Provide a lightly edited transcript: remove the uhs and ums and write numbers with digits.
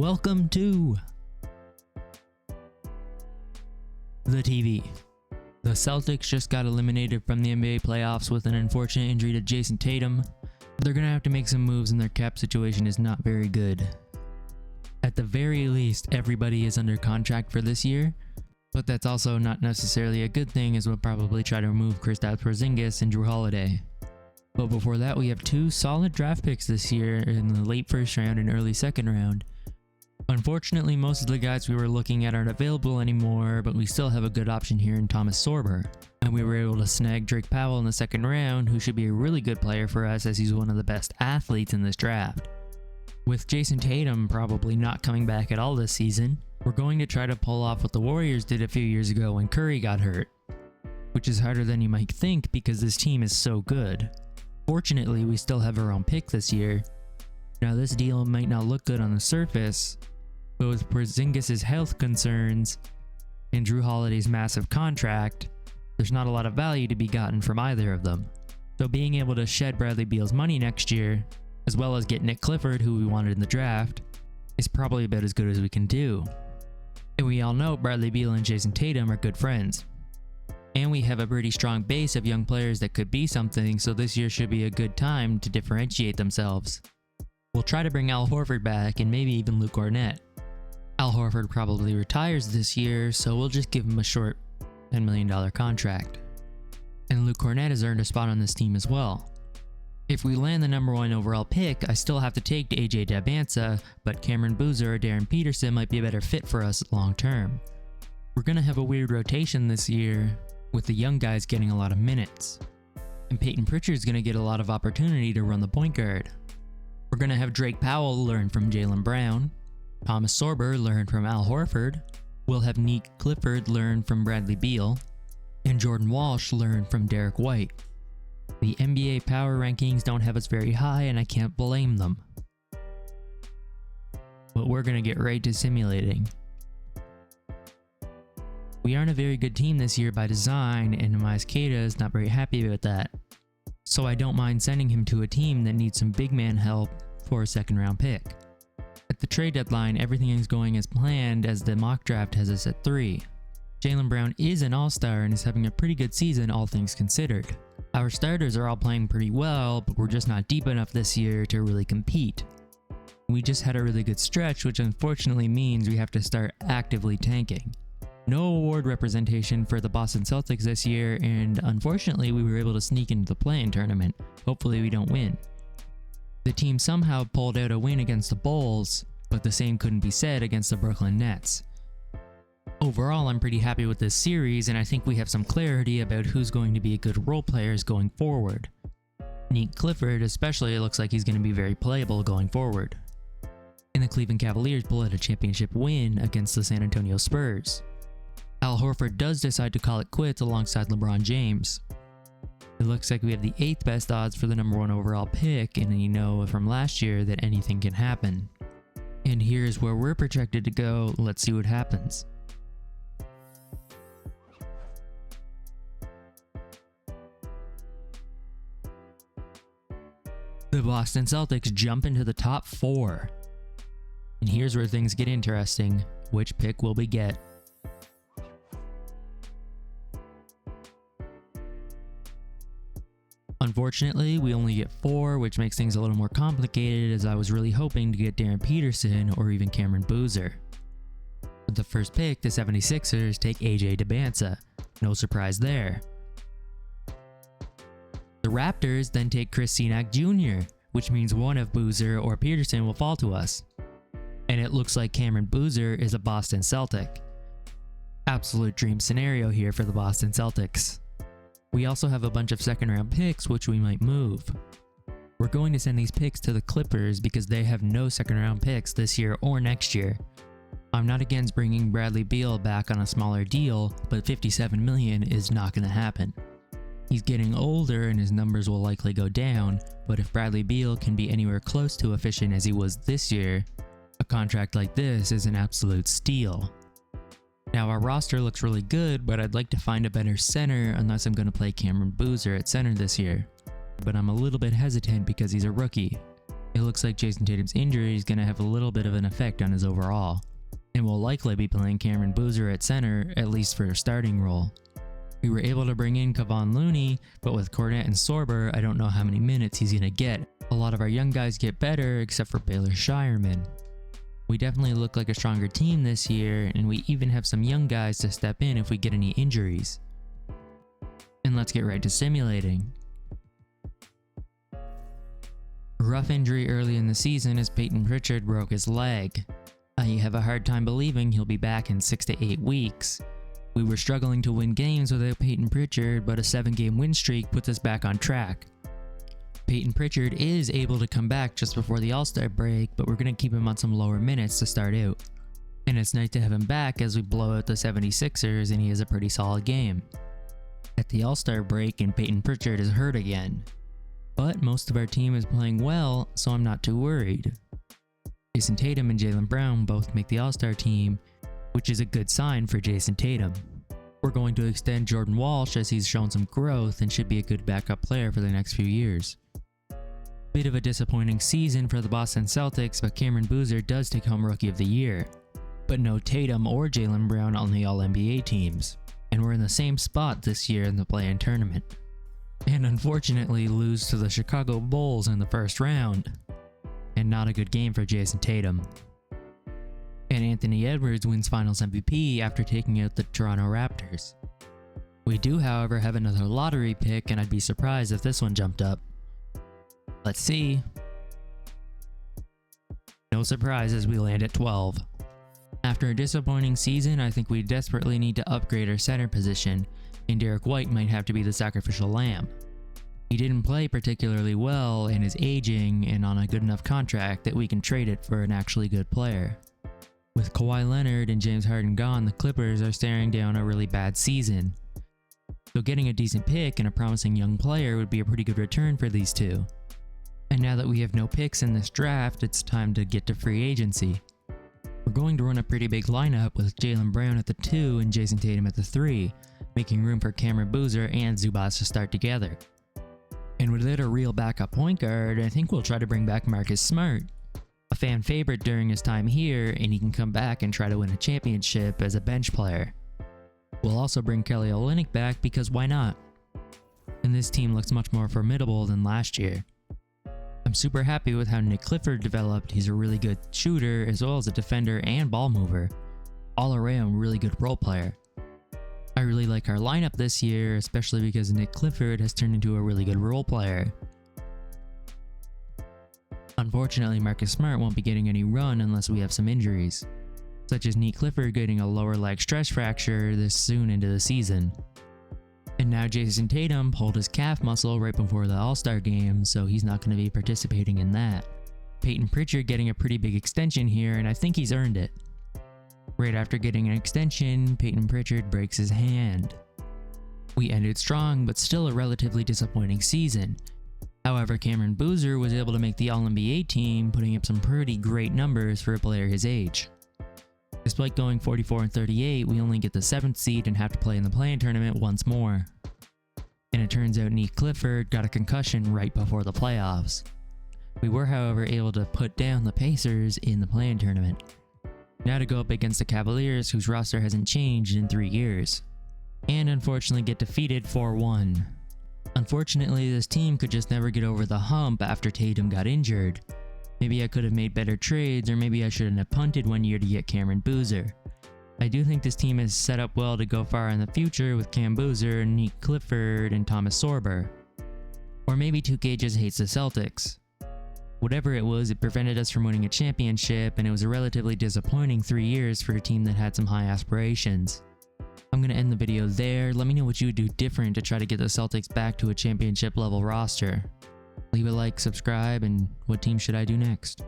Welcome to the TV. The Celtics just got eliminated from the NBA playoffs with an unfortunate injury to Jason Tatum. They're going to have to make some moves and their cap situation is not very good. At the very least, everybody is under contract for this year, but that's also not necessarily a good thing as we'll probably try to remove Kristaps Porzingis and Jrue Holiday. But before that, we have two solid draft picks this year in the late first round and early second round. Unfortunately, most of the guys we were looking at aren't available anymore, but we still have a good option here in Thomas Sorber. And we were able to snag Drake Powell in the second round, who should be a really good player for us as he's one of the best athletes in this draft. With Jason Tatum probably not coming back at all this season, we're going to try to pull off what the Warriors did a few years ago when Curry got hurt, which is harder than you might think because this team is so good. Fortunately, we still have our own pick this year. Now this deal might not look good on the surface, but with Porzingis' health concerns and Jrue Holiday's massive contract, there's not a lot of value to be gotten from either of them. So being able to shed Bradley Beal's money next year, as well as get Nick Clifford, who we wanted in the draft, is probably about as good as we can do. And we all know Bradley Beal and Jason Tatum are good friends. And we have a pretty strong base of young players that could be something, so this year should be a good time to differentiate themselves. We'll try to bring Al Horford back and maybe even Luke Kornet. Al Horford probably retires this year, so we'll just give him a short $10 million contract. And Luke Kornet has earned a spot on this team as well. If we land the number 1 overall pick, I still have to take AJ Dabansa, but Cameron Boozer or Darren Peterson might be a better fit for us long term. We're going to have a weird rotation this year, with the young guys getting a lot of minutes. And Peyton Pritchard's going to get a lot of opportunity to run the point guard. We're going to have Drake Powell learn from Jaylen Brown, Thomas Sorber learn from Al Horford, we'll have Nick Clifford learn from Bradley Beal, and Jordan Walsh learn from Derek White. The NBA power rankings don't have us very high and I can't blame them. But we're going to get right to simulating. We aren't a very good team this year by design, and Miles Queta is not very happy about that. So I don't mind sending him to a team that needs some big man help for a second round pick. At the trade deadline, everything is going as planned as the mock draft has us at 3. Jaylen Brown is an all-star and is having a pretty good season all things considered. Our starters are all playing pretty well, but we're just not deep enough this year to really compete. We just had a really good stretch, which unfortunately means we have to start actively tanking. No award representation for the Boston Celtics this year, and unfortunately we were able to sneak into the play-in tournament. Hopefully we don't win. The team somehow pulled out a win against the Bulls, but the same couldn't be said against the Brooklyn Nets. Overall, I'm pretty happy with this series, and I think we have some clarity about who's going to be good role players going forward. Nick Clifford especially looks like he's going to be very playable going forward. And the Cleveland Cavaliers pull out a championship win against the San Antonio Spurs. Al Horford does decide to call it quits alongside LeBron James. It looks like we have the 8th best odds for the number 1 overall pick, and you know from last year that anything can happen. And here's where we're projected to go. Let's see what happens. The Boston Celtics jump into the top 4. And here's where things get interesting. Which pick will we get? Unfortunately, we only get 4, which makes things a little more complicated as I was really hoping to get Darren Peterson or even Cameron Boozer. With the first pick, the 76ers take AJ Dabansa. No surprise there. The Raptors then take Chris Senac Jr., which means one of Boozer or Peterson will fall to us. And it looks like Cameron Boozer is a Boston Celtic. Absolute dream scenario here for the Boston Celtics. We also have a bunch of second round picks which we might move. We're going to send these picks to the Clippers because they have no second round picks this year or next year. I'm not against bringing Bradley Beal back on a smaller deal, but $57 million is not going to happen. He's getting older and his numbers will likely go down, but if Bradley Beal can be anywhere close to efficient as he was this year, a contract like this is an absolute steal. Now our roster looks really good, but I'd like to find a better center unless I'm going to play Cameron Boozer at center this year. But I'm a little bit hesitant because he's a rookie. It looks like Jason Tatum's injury is going to have a little bit of an effect on his overall, and will likely be playing Cameron Boozer at center, at least for a starting role. We were able to bring in Kevon Looney, but with Cornette and Sorber, I don't know how many minutes he's going to get. A lot of our young guys get better, except for Baylor Shireman. We definitely look like a stronger team this year, and we even have some young guys to step in if we get any injuries. And let's get right to simulating. A rough injury early in the season as Peyton Pritchard broke his leg. I have a hard time believing he'll be back in 6 to 8 weeks. We were struggling to win games without Peyton Pritchard, but a 7-game win streak puts us back on track. Peyton Pritchard is able to come back just before the All-Star break, but we're going to keep him on some lower minutes to start out. And it's nice to have him back as we blow out the 76ers and he has a pretty solid game. At the All-Star break, and Peyton Pritchard is hurt again. But most of our team is playing well, so I'm not too worried. Jason Tatum and Jaylen Brown both make the All-Star team, which is a good sign for Jason Tatum. We're going to extend Jordan Walsh as he's shown some growth and should be a good backup player for the next few years. Bit of a disappointing season for the Boston Celtics, but Cameron Boozer does take home Rookie of the Year. But no Tatum or Jaylen Brown on the All-NBA teams, and we're in the same spot this year in the play-in tournament. And unfortunately lose to the Chicago Bulls in the first round. And not a good game for Jason Tatum. And Anthony Edwards wins Finals MVP after taking out the Toronto Raptors. We do, however, have another lottery pick, and I'd be surprised if this one jumped up. Let's see. No surprises, we land at 12. After a disappointing season, I think we desperately need to upgrade our center position, and Derek White might have to be the sacrificial lamb. He didn't play particularly well and is aging and on a good enough contract that we can trade it for an actually good player. With Kawhi Leonard and James Harden gone, the Clippers are staring down a really bad season. So getting a decent pick and a promising young player would be a pretty good return for these two. And now that we have no picks in this draft, it's time to get to free agency. We're going to run a pretty big lineup with Jaylen Brown at the 2 and Jason Tatum at the 3, making room for Cameron Boozer and Zubac to start together. And without a real backup point guard, I think we'll try to bring back Marcus Smart, a fan favorite during his time here, and he can come back and try to win a championship as a bench player. We'll also bring Kelly Olynyk back because why not? And this team looks much more formidable than last year. I'm super happy with how Nick Clifford developed. He's a really good shooter as well as a defender and ball mover. All around really good role player. I really like our lineup this year, especially because Nick Clifford has turned into a really good role player. Unfortunately, Marcus Smart won't be getting any run unless we have some injuries, such as Nick Clifford getting a lower leg stress fracture this soon into the season. And now Jason Tatum pulled his calf muscle right before the All-Star game, so he's not going to be participating in that. Peyton Pritchard getting a pretty big extension here, and I think he's earned it. Right after getting an extension, Peyton Pritchard breaks his hand. We ended strong, but still a relatively disappointing season. However, Cameron Boozer was able to make the All-NBA team, putting up some pretty great numbers for a player his age. Despite going 44-38, we only get the 7th seed and have to play in the play-in tournament once more. And it turns out Nick Clifford got a concussion right before the playoffs. We were, however, able to put down the Pacers in the play-in tournament. Now to go up against the Cavaliers, whose roster hasn't changed in 3 years. And unfortunately get defeated 4-1. Unfortunately, this team could just never get over the hump after Tatum got injured. Maybe I could have made better trades, or maybe I shouldn't have punted one year to get Cameron Boozer. I do think this team is set up well to go far in the future with Cam Boozer, Nick Clifford, and Thomas Sorber. Or maybe 2K just hates the Celtics. Whatever it was, it prevented us from winning a championship, and it was a relatively disappointing 3 years for a team that had some high aspirations. I'm going to end the video there. Let me know what you would do different to try to get the Celtics back to a championship level roster. Leave a like, subscribe, and what team should I do next?